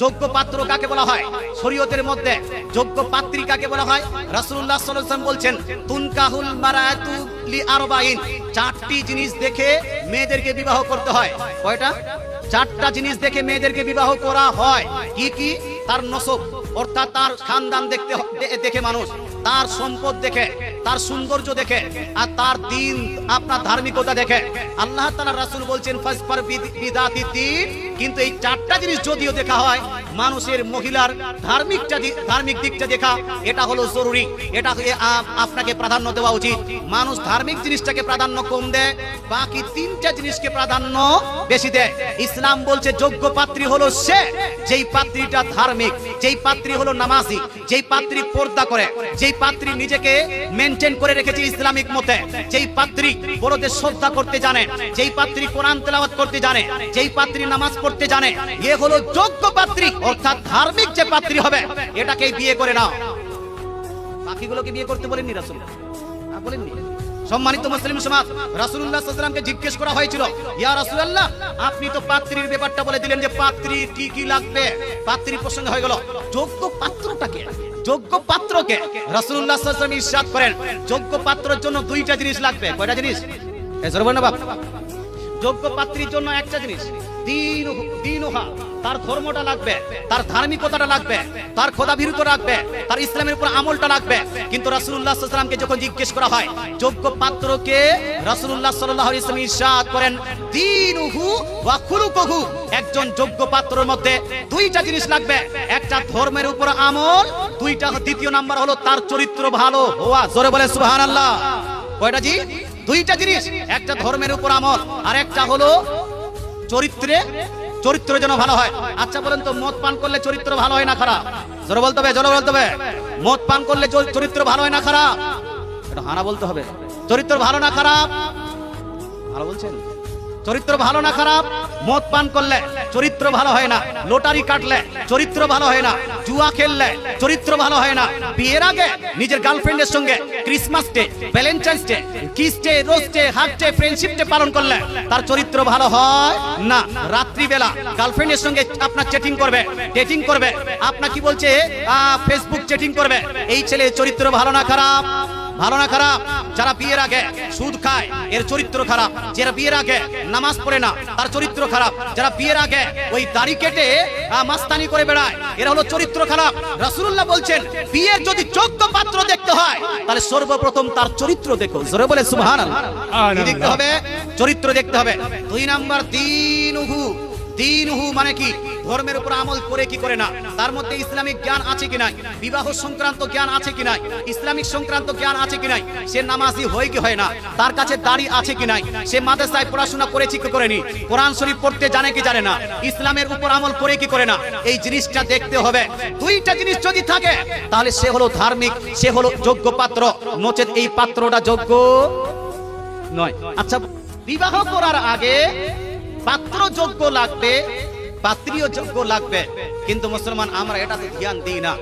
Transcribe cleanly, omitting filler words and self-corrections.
যোগ্য পাত্র কাকে বলা হয়? শরীয়তের মধ্যে যোগ্য পাত্রী কাকে বলা হয়? রাসূলুল্লাহ সাল্লাল্লাহু আলাইহি ওয়াসাল্লাম বলছেন তুনকাহুল মারাতু লিআরবাইন, চারটি জিনিস দেখে মেয়েদেরকে বিবাহ করতে হয়। কয়টা? চারটা জিনিস দেখে মেয়েদেরকে বিবাহ করা হয়। কি কি? তার নসব, অর্থাৎ তার খানদান দেখে মানুষ, তার সম্পদ দেখে, তার সৌন্দর্য দেখে, আর তার দিন আপনার ধার্মিকতা দেখে। আল্লাহ তাআলা রাসূল বলছেন ফাসফার বিদাতি দ্বীন, কিন্তু এই চারটা জিনিস যদিও দেখা হয়, মানুষের মহিলার ধার্মিক দিকটা দেখা এটা হলো জরুরি, এটা আপনাকে প্রাধান্য দেওয়া উচিত। মানুষ ধার্মিক জিনিসটাকে প্রাধান্য কম দেয়, বাকি তিনটা জিনিসকে প্রাধান্য বেশি দেয়। ইসলাম বলছে যোগ্য পাত্রী হলো সে যেই পাত্রীটা ধার্মিক, যেই পাত্রী হলো নামাজি, যেই পাত্রী পর্দা করে, যেই পাত্রী নিজেকে মেনটেন করে রেখেছে ইসলামিক মতে, যেই পাত্রী বড়দের শ্রদ্ধা করতে জানে, যেই পাত্রী কোরআন তেলাওয়াত করতে জানে, যেই পাত্রী নামাজ পড়তে জানে, এ হলো যোগ্য পাত্রী, অর্থাৎ ধার্মিক যে পাত্রী হবে এটাকেই বিয়ে করে নাও। বাকিগুলোকে বিয়ে করতে বলেননি রাসূল, বলেননি। সম্মানিত মুসলিম সমাজ, রাসূলুল্লাহ সাল্লাল্লাহু আলাইহি ওয়াসাল্লামকে জিজ্ঞেস করা হয়েছিল, ইয়া রাসূলুল্লাহ আপনি তো পাত্রীর ব্যাপারটা বলে দিলেন যে পাত্রী কি কি লাগবে, পাত্রীর প্রসঙ্গ হয়ে গেল, যোগ্য পাত্রটাকে, যোগ্য পাত্রকে রাসূলুল্লাহ সাল্লাল্লাহু আলাইহি ওয়াসাল্লাম ইরশাদ করেন যোগ্য পাত্রের জন্য দুইটা জিনিস লাগবে। কয়টা জিনিস? জোরে বলেন না বাপ। যোগ্য পাত্রীর জন্য একটা জিনিস, দীনুহা, তার ধর্মটা লাগবে, তার ধার্মিকতাটা লাগবে, তার খোদাভীরুতা লাগবে, তার ইসলামের উপর আমলটা লাগবে। কিন্তু রাসূলুল্লাহ সাল্লাল্লাহু আলাইহি ওয়াসাল্লামকে যখন জিজ্ঞেস করা হয় যোগ্য পাত্রকে, রাসূলুল্লাহ সাল্লাল্লাহু আলাইহি ওয়াসাল্লাম ইরশাদ করেন দীনুহু ওয়া খুলুকুহু, একজন যোগ্য পাত্রের মধ্যে দুইটা জিনিস লাগবে, একটা ধর্মের উপর আমল, দুইটা দ্বিতীয় নাম্বার হলো তার চরিত্র ভালো হওয়া। জোরে বলে সুবহানাল্লাহ। কয়টা জি? দুইটা জিনিস, একটা ধর্মের উপর আমল আর একটা হলো চরিত্র যেন ভালো হয়। আচ্ছা বলেন তো, মদ পান করলে চরিত্র ভালো হয় না খারাপ? জোরে বলতে হবে, জোরে বলতে হবে। মদ পান করলে চরিত্র ভালো হয় না খারাপ? এটা হানা বলতে হবে। চরিত্র ভালো না খারাপ? ভালো বলছেন। চরিত্র ভালো না খারাপ? মদ পান করলে চরিত্র ভালো হয় না, লটারি কাটলে চরিত্র ভালো হয় না, জুয়া খেললে চরিত্র ভালো হয় না, বিয়ের আগে নিজের গার্লফ্রেন্ডের সঙ্গে Christmas day, Valentine's day, kiss day, rose day, heart day, friendship day পালন করলে তার চরিত্র ভালো হয় না। রাত্রিবেলা গার্লফ্রেন্ডের সঙ্গে আপনার ডেটিং করবে, আপনার কি বলছে ফেসবুক চ্যাটিং করবে, এই ছেলে চরিত্র ভালো না খারাপ? ভালো না খারাপ? যারা বিয়ের আগে সুদ খায় এর চরিত্র খারাপ, যারা বিয়ের আগে নামাজ পড়ে না তার চরিত্র খারাপ, যারা বিয়ের আগে ওই দাড়ি কেটে মাস্তানি করে বেড়ায় এরা হলো চরিত্র খারাপ। রাসূলুল্লাহ বলছেন বিয়ের যদি যোগ্য পাত্র দেখতে হয় তাহলে সর্বপ্রথম তার চরিত্র দেখো। জোরে বলে সুবহানাল্লাহ। কি দেখতে হবে? চরিত্র দেখতে হবে। দুই নাম্বার দীনুহু মানে কি? ধর্মের উপর আমল করে কি করে না, তার মধ্যে ইসলামিক জ্ঞান আছে কি নাই, বিবাহ সংক্রান্ত জ্ঞান আছে কি নাই, ইসলামিক সংক্রান্ত জ্ঞান আছে কি নাই, সে নামাজি হয় কি হয় না, তার কাছে দাড়ি আছে কি নাই, সে মাদ্রাসায় পড়াশোনা করেছে কি করেনি, কোরআন শরীফ পড়তে জানে কি জানে না, ইসলামের উপর আমল করে কি করে না, এই জিনিসটা দেখতে হবে। দুইটা জিনিস যদি থাকে তাহলে সে হলো ধার্মিক, সে হলো যোগ্য পাত্র, নচেত এই পাত্রটা যোগ্য নয়। আচ্ছা, বিবাহ করার আগে পাত্র যোগ্য লাগবে, পাত্রীও যোগ্য লাগবে, কিন্তু মুসলমান আমরা এটা তো ধ্যান দিই না।